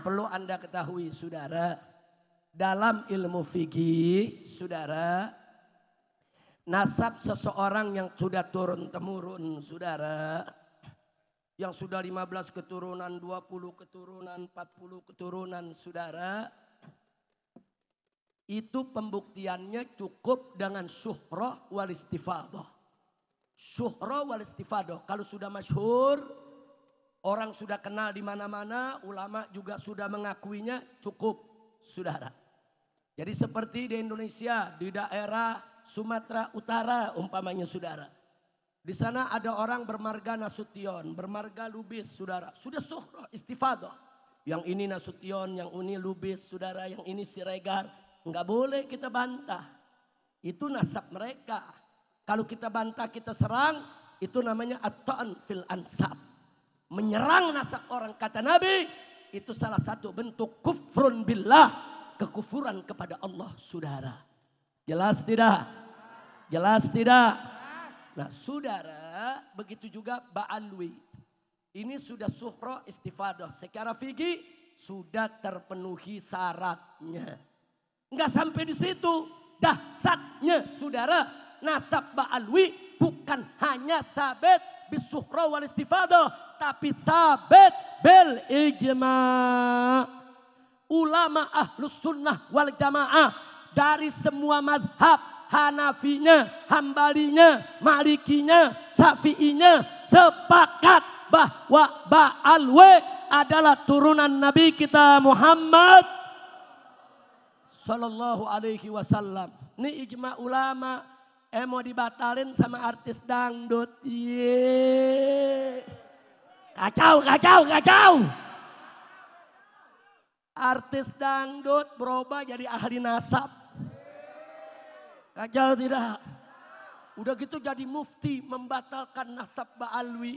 perlu Anda ketahui saudara, dalam ilmu fikih saudara, nasab seseorang yang sudah turun-temurun saudara, yang sudah 15 keturunan, 20 keturunan, 40 keturunan saudara, itu pembuktiannya cukup dengan syuhrah wal istifadah. Syuhrah wal istifadah, kalau sudah masyhur, orang sudah kenal di mana-mana, ulama juga sudah mengakuinya, cukup saudara. Jadi seperti di Indonesia, di daerah Sumatera Utara umpamanya saudara. Di sana ada orang bermarga Nasution, bermarga Lubis saudara. Sudah syuhrah istifadah. Yang ini Nasution, yang ini Lubis saudara, yang ini Siregar. Enggak boleh kita bantah. Itu nasab mereka. Kalau kita bantah, kita serang, itu namanya at-ta'an fil ansab. Menyerang nasab orang, kata Nabi, itu salah satu bentuk kufrun billah, kekufuran kepada Allah saudara. Jelas tidak? Jelas tidak? Nah saudara, begitu juga ba'alwi. Ini sudah syuhrah istifadah. Secara fikih sudah terpenuhi syaratnya. Enggak sampai di situ. Dahsyatnya saudara, nasab ba'alwi bukan hanya sabit bisuhrah wal istifadah, tapi sabit bil ijma'. Ulama ahlus sunnah wal jamaah dari semua madhab, Hanafinya, Hambalinya, Malikinya, Syafi'inya sepakat bahwa ba'alwi adalah turunan Nabi kita Muhammad sallallahu alaihi wasallam. Ini ijma ulama. Mau dibatalin sama artis dangdut. Kacau, kacau, kacau. Artis dangdut berubah jadi ahli nasab. Kacau tidak? Udah gitu jadi mufti membatalkan nasab ba'alwi.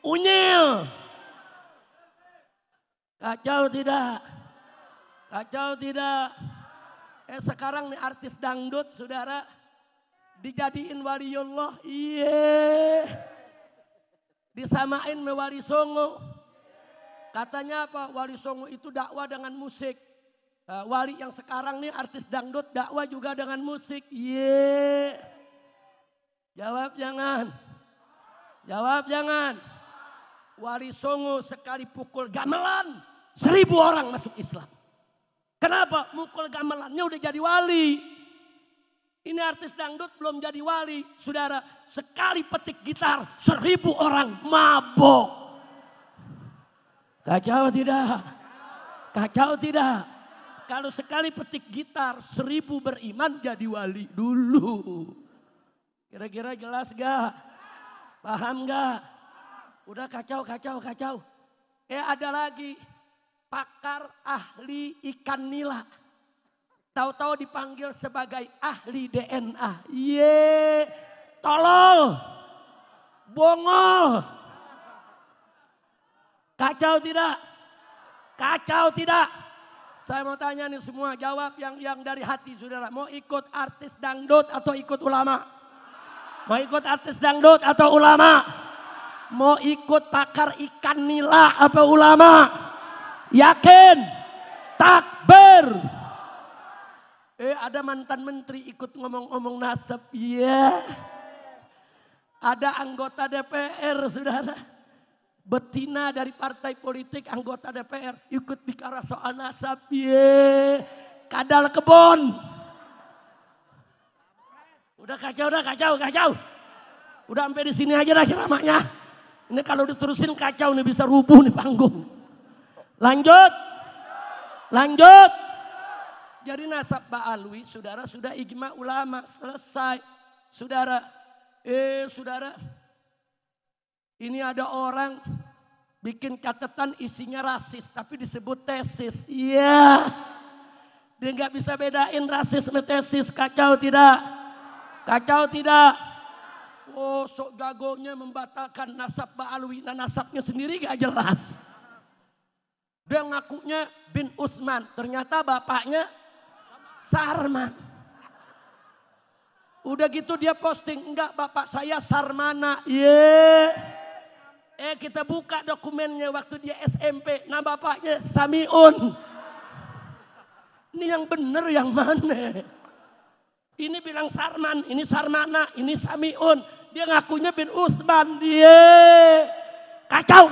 Unyil. Kacau tidak? Kacau tidak? Sekarang nih artis dangdut saudara dijadiin waliullah. Disamain me wali songo. Katanya apa? Wali songo itu dakwah dengan musik. Wali yang sekarang nih artis dangdut dakwah juga dengan musik. Jawab jangan. Jawab jangan. Wali songo sekali pukul gamelan 1000 orang masuk Islam. Kenapa? Mukul gamelannya udah jadi wali. Ini artis dangdut belum jadi wali. Saudara, sekali petik gitar 1000 orang mabok. Kacau tidak? Kacau tidak? Kalau sekali petik gitar 1000 beriman jadi wali dulu. Kira-kira jelas gak? Paham gak? Udah kacau, kacau, kacau. Ada lagi. Pakar ahli ikan nila. Tahu-tahu dipanggil sebagai ahli DNA. Tolol. Bongol. Kacau tidak? Kacau tidak? Saya mau tanya nih semua, jawab yang dari hati saudara. Mau ikut artis dangdut atau ikut ulama? Mau ikut artis dangdut atau ulama? Mau ikut pakar ikan nila apa ulama? Yakin? Takbir. Ada mantan menteri ikut ngomong-ngomong nasab. Ada anggota DPR saudara. Betina dari partai politik anggota DPR ikut bicara soal nasab. Kadal kebon. Udah kacau, udah kacau, kacau. Udah sampai di sini aja dah ceramahnya. Ini kalau diterusin kacau nih, bisa rubuh nih panggung. Lanjut. Lanjut. Jadi nasab ba'alwi saudara sudah ijma ulama selesai. Saudara, saudara. Ini ada orang bikin catatan isinya rasis tapi disebut tesis. Dia nggak bisa bedain rasis sama tesis. Kacau tidak? Kacau tidak? Oh, sok jagonya membatalkan nasab ba'alwi. Nah nasabnya sendiri gak jelas. Dia ngakunya bin Utsman. Ternyata bapaknya Sarman. Udah gitu dia posting. Enggak, bapak saya Sarmana. Kita buka dokumennya waktu dia SMP. Nama bapaknya Samiun. Ini yang benar yang mana? Ini bilang Sarman, ini Sarmana, ini Samiun. Dia ngakunya bin Utsman. Dia kacau.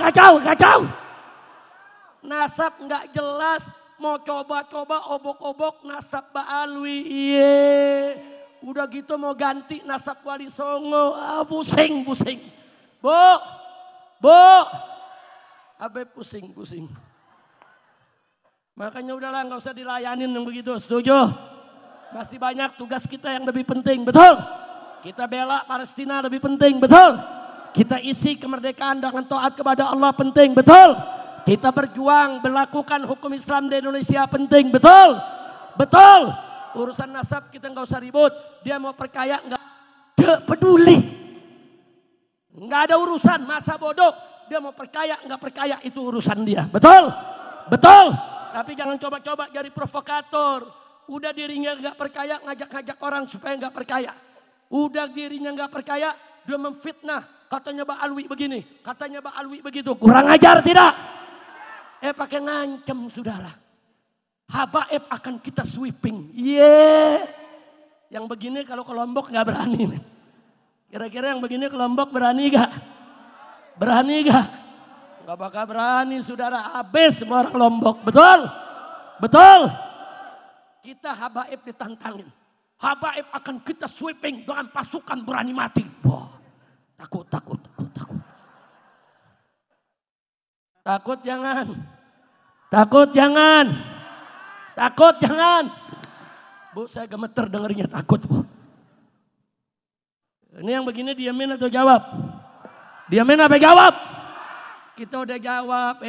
Nasab nggak jelas. Mau coba-coba obok-obok nasab Ba'alwi. Iya. Udah gitu mau ganti nasab Wali Songo. Pusing. Bu. Abe pusing. Makanya udahlah nggak usah dilayanin yang begitu. Setuju? Masih banyak tugas kita yang lebih penting. Betul? Kita bela Palestina lebih penting. Betul? Kita isi kemerdekaan dengan taat kepada Allah penting. Betul? Kita berjuang melakukan hukum Islam di Indonesia penting. Betul? Urusan nasab kita nggak usah ribut. Dia mau perkaya nggak peduli. Nggak ada urusan masa bodoh. Dia mau perkaya nggak perkaya itu urusan dia. Betul? Tapi jangan coba-coba jadi provokator. Udah dirinya nggak perkaya ngajak-ngajak orang supaya nggak perkaya. Udah dirinya nggak perkaya dia memfitnah. Katanya Ba'alwi begini, katanya Ba'alwi begitu. Kurang ajar tidak? Pakai ngancem saudara. Habaib akan kita sweeping. Yang begini kalau ke Lombok nggak berani. Kira-kira yang begini ke Lombok berani gak? Gak bakal berani saudara. Habis semua orang Lombok. Betul? Kita habaib ditantangin. Habaib akan kita sweeping dengan pasukan berani mati. Wah, takut. Takut jangan. Bu, saya gemeter dengernya takut, Bu. Ini yang begini diamin atau jawab? Diamin apa jawab? Kita udah jawab.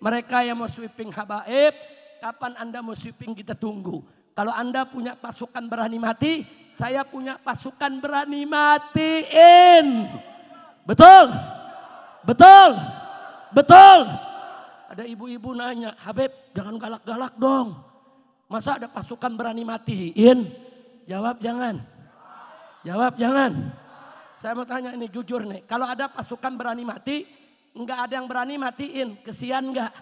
Mereka yang mau sweeping habaib, kapan Anda mau sweeping kita tunggu. Kalau Anda punya pasukan berani mati, saya punya pasukan berani matiin. Betul. Ada ibu-ibu nanya, Habib jangan galak-galak dong. Masa ada pasukan berani matiin? Jawab jangan. Saya mau tanya ini jujur nih. Kalau ada pasukan berani mati, enggak ada yang berani matiin. Kesian enggak?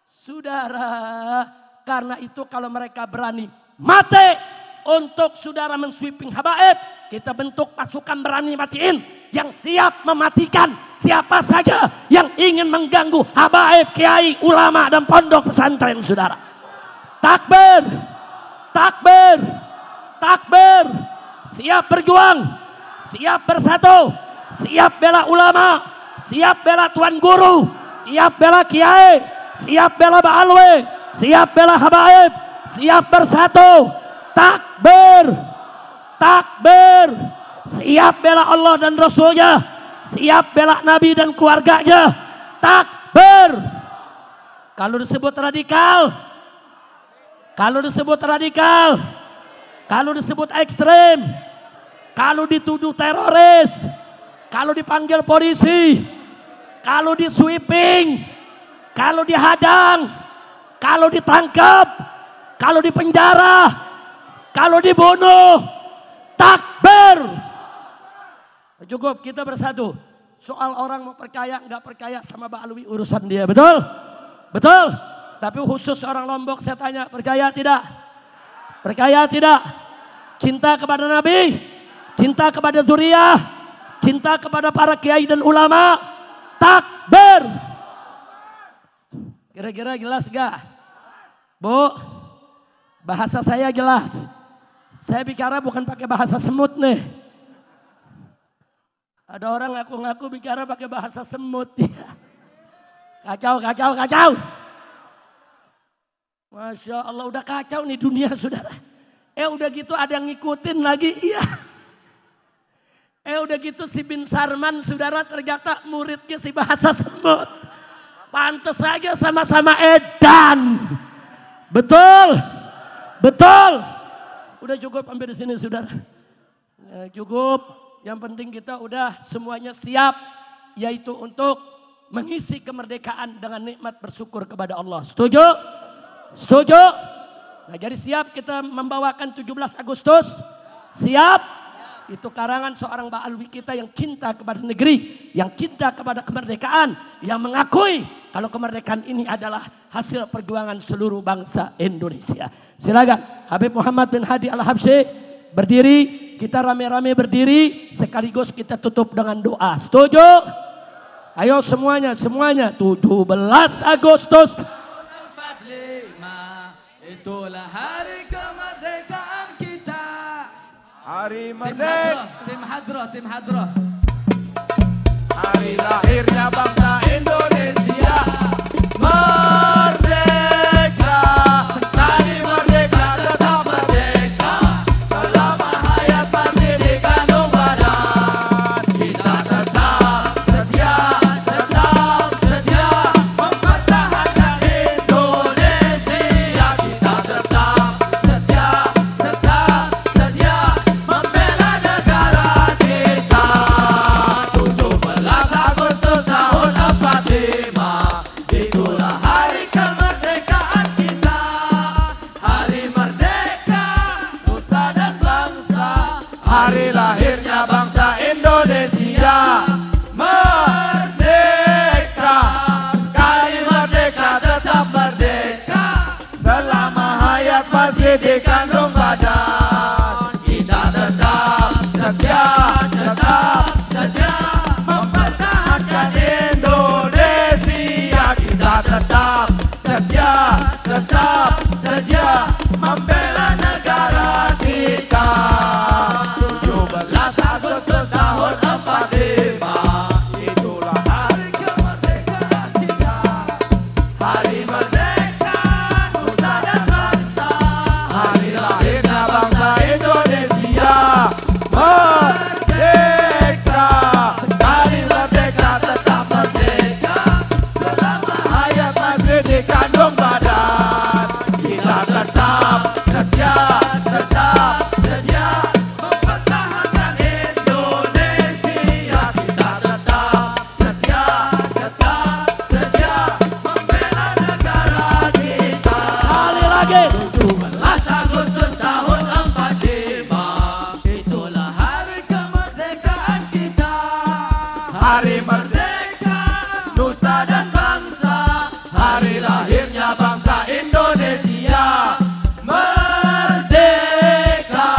Saudara, karena itu kalau mereka berani mati untuk saudara mensweeping habaib, kita bentuk pasukan berani matiin yang siap mematikan siapa saja yang ingin mengganggu habaib, kiai, ulama dan pondok pesantren saudara. Takbir. Siap berjuang, siap bersatu, siap bela ulama, siap bela tuan guru, siap bela kiai, siap bela Ba'alwi, siap bela habaib, siap bersatu. Takbir. Siap bela Allah dan Rasulnya, siap bela Nabi dan keluarganya. Takbir. Kalau disebut radikal, kalau disebut ekstrem, kalau dituduh teroris, kalau dipanggil polisi, kalau di sweeping, kalau dihadang, kalau ditangkap, kalau dipenjara, kalau dibunuh, takbir. Cukup, kita bersatu. Soal orang mau percaya nggak percaya sama Ba'alwi urusan dia, betul? Tapi khusus orang Lombok saya tanya, percaya tidak? Cinta kepada Nabi, cinta kepada Dzurriyyah, cinta kepada para kiai dan ulama. Takbir. Kira-kira jelas gak? Bu, bahasa saya jelas. Saya bicara bukan pakai bahasa semut nih. Ada orang ngaku-ngaku bicara pakai bahasa semut. Kacau. Masya Allah, udah kacau nih dunia saudara. Udah gitu ada yang ngikutin lagi. Iya. Udah gitu si Bin Sarman saudara ternyata muridnya si bahasa semut. Pantes saja sama-sama edan. Betul. Udah cukup sampai di sini saudara. Cukup. Yang penting kita udah semuanya siap. Yaitu untuk mengisi kemerdekaan dengan nikmat bersyukur kepada Allah. Setuju? Nah jadi siap kita membawakan 17 Agustus Siap? Itu karangan seorang Ba'alwi kita yang cinta kepada negeri, yang cinta kepada kemerdekaan, yang mengakui kalau kemerdekaan ini adalah hasil perjuangan seluruh bangsa Indonesia. Silakan Habib Muhammad bin Hadi Al-Habsyi berdiri, kita rame-rame berdiri sekaligus kita tutup dengan doa. Setuju? Ayo semuanya, 17 Agustus 45, itulah hari kemerdekaan kita. Hari merdeka. Tim hadroh. Hari lahirnya bangsa Indonesia. Merdeka. Hari merdeka tetap merdeka. Selama hayat masih dikandung badan. Kita tetap setia mempertahankan Indonesia. Kita tetap setia membela negara kita. 17 Agustus tahun 45, itulah hari kemerdekaan kita. Hari merdeka, nusa dan bangsa. Hari lahirnya bangsa Indonesia. Merdeka, sekali merdeka tetap merdeka. Selama hayat masih dikandung badan. Kita tetap setia mempertahankan Indonesia. Kita tetap setia membela negara kita. 17 Agustus tahun 45, itulah hari kemerdekaan kita. Hari merdeka, nusa dan bangsa. Hari lahirnya bangsa Indonesia. Merdeka, hari merdeka tetap merdeka. Selama hayat masih dikandung badan. Kita tetap setia mempertahankan Indonesia. Kita tetap setia membela negara kita. Sekali lagi. 17 Agustus tahun 45, itulah hari kemerdekaan kita. Hari merdeka, nusa dan bangsa. Hari lahirnya bangsa Indonesia. Merdeka,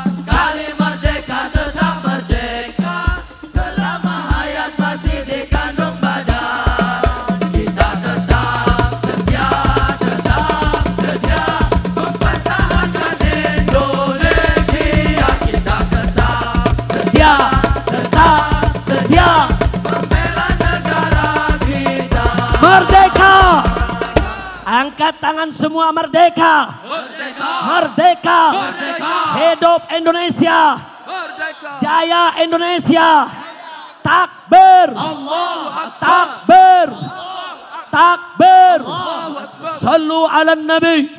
sekali merdeka tetap merdeka. Selama hayat masih dikandung badan. Kita tetap setia mempertahankan Indonesia. Kita tetap Setia. membela negara kita. Merdeka. Angkat tangan semua merdeka. Merdeka. Hidup Indonesia. Jaya Indonesia. Takbir. Takbir. Sallu ala Nabi.